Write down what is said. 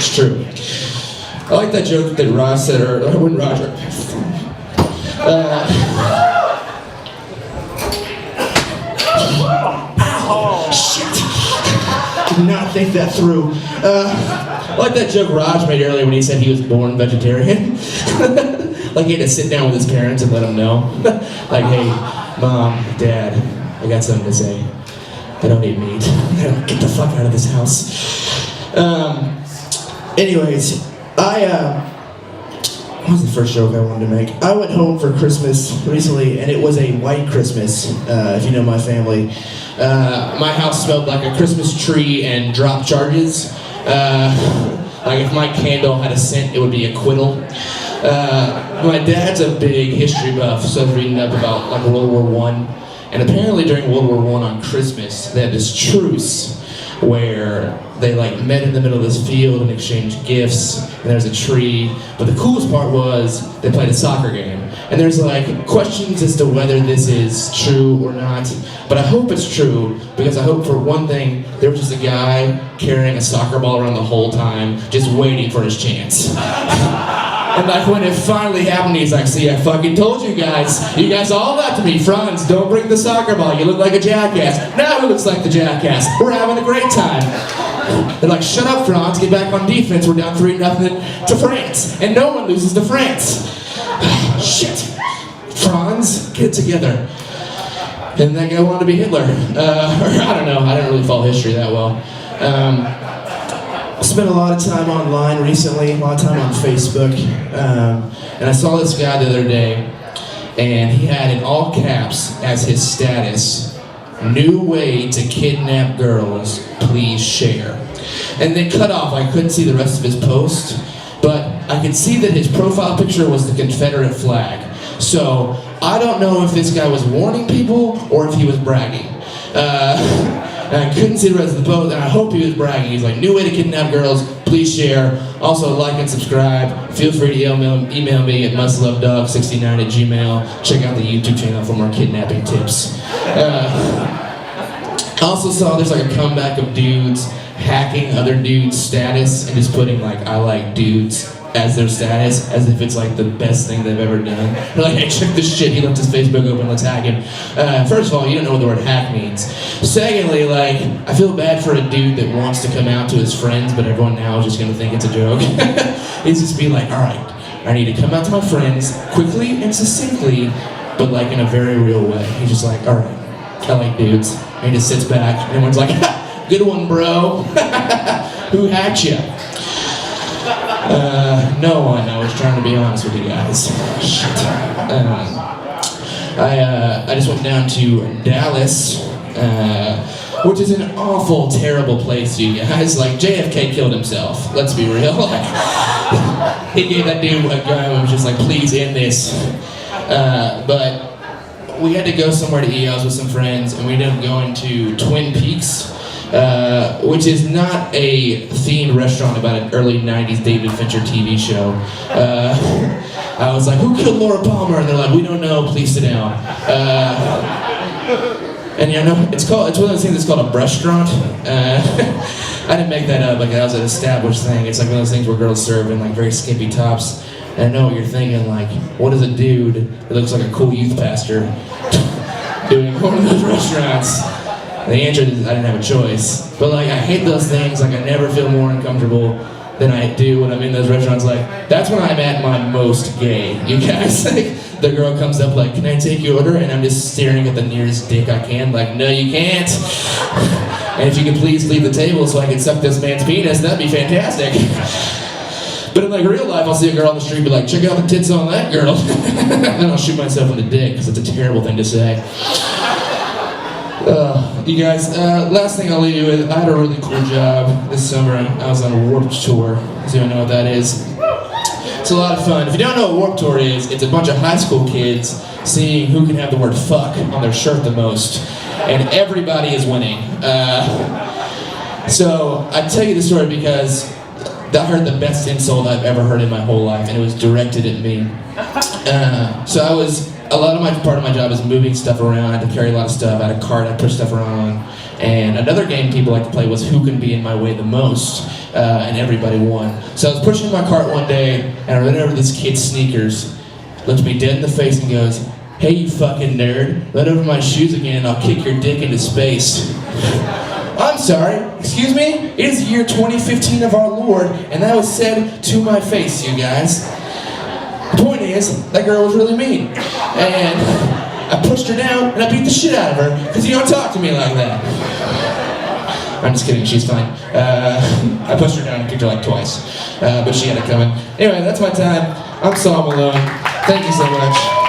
It's true. I like that joke that Ross said, or when Roger. Shit. Did not think that through. I like that joke Raj made earlier when he said he was born vegetarian. Like he had to sit down with his parents and let them know. Like, hey, Mom, Dad, I got something to say. I don't eat meat. Get the fuck out of this house. Anyways, what was the first joke I wanted to make? I went home for Christmas recently, and it was a white Christmas, if you know my family. My house smelled like a Christmas tree and drop charges. Like if my candle had a scent, it would be acquittal. My dad's a big history buff, so I was reading up about like World War I. And apparently during World War I on Christmas, they had this truce where they like met in the middle of this field and exchanged gifts, and there's a tree. But the coolest part was they played a soccer game. And there's like questions as to whether this is true or not. But I hope it's true, because I hope for one thing, there was just a guy carrying a soccer ball around the whole time, just waiting for his chance. And like when it finally happened, he's like, see, I fucking told you guys. You guys all lied to me. Franz, don't bring the soccer ball. You look like a jackass. Now who looks like the jackass? We're having a great time. They're like, shut up, Franz. Get back on defense. We're down 3-0 to France. And no one loses to France. Shit. Franz, get it together. And that guy wanted to be Hitler. Or I don't know. I didn't really follow history that well. I spent a lot of time online recently, a lot of time on Facebook, and I saw this guy the other day, and he had in all caps as his status, "New way to kidnap girls, please share." And then cut off, I couldn't see the rest of his post, but I could see that his profile picture was the Confederate flag. So I don't know if this guy was warning people or if he was bragging. And I couldn't see the rest of the post, and I hope he was bragging. He's like, new way to kidnap girls, please share. Also, like and subscribe. Feel free to email me at mustlovedog69@gmail. Check out the YouTube channel for more kidnapping tips. I also saw there's like a comeback of dudes hacking other dudes' status and just putting like, I like dudes as their status, as if it's like the best thing they've ever done. They're like, hey, check this shit, he left his Facebook open, let's hack him. First of all, you don't know what the word hack means. Secondly, like, I feel bad for a dude that wants to come out to his friends, but everyone now is just gonna think it's a joke. He's just be like, all right, I need to come out to my friends quickly and succinctly, but like in a very real way. He's just like, all right, I like dudes. And he just sits back, and everyone's like, ha, good one, bro. Who hacked you? No one. I was trying to be honest with you guys. Shit. I just went down to Dallas, which is an awful, terrible place, you guys. Like, JFK killed himself. Let's be real. Like, he gave that dude a gun and was just like, please end this. But we had to go somewhere to eat. I was with some friends, and we ended up going to Twin Peaks. Which is not a themed restaurant about an early 90s David Fincher TV show. I was like, who killed Laura Palmer? And they're like, we don't know, please sit down. And you know, it's one of those things that's called a restaurant. I didn't make that up, like that was an established thing. It's like one of those things where girls serve in like very skimpy tops. And I know what you're thinking, like, what is a dude that looks like a cool youth pastor doing one of those restaurants? The answer is I didn't have a choice. But like, I hate those things. Like, I never feel more uncomfortable than I do when I'm in those restaurants. Like, that's when I'm at my most gay. You guys, like, the girl comes up like, can I take your order? And I'm just staring at the nearest dick I can. Like, no, you can't. And if you could please leave the table so I can suck this man's penis, that'd be fantastic. But in like real life, I'll see a girl on the street and be like, check out the tits on that girl. And then I'll shoot myself in the dick, because it's a terrible thing to say. You guys, last thing I'll leave you with, I had a really cool job this summer. I was on a Warped Tour. Does anyone know what that is? It's a lot of fun. If you don't know what Warped Tour is, it's a bunch of high school kids seeing who can have the word fuck on their shirt the most. And everybody is winning. So I tell you the story because I heard the best insult I've ever heard in my whole life, and it was directed at me. Part of my job is moving stuff around. I had to carry a lot of stuff. I had a cart I pushed stuff around on. And another game people like to play was who can be in my way the most, and everybody won. So I was pushing my cart one day, and I ran over this kid's sneakers, looked me dead in the face and goes, "Hey, you fucking nerd, run over my shoes again and I'll kick your dick into space." I'm sorry, excuse me? It is the year 2015 of our Lord, and that was said to my face, you guys. The point is, that girl was really mean. And I pushed her down and I beat the shit out of her, because you don't talk to me like that. I'm just kidding, she's fine. I pushed her down and kicked her like twice, but she had it coming. Anyway, that's my time. I'm Saul Malone. Thank you so much.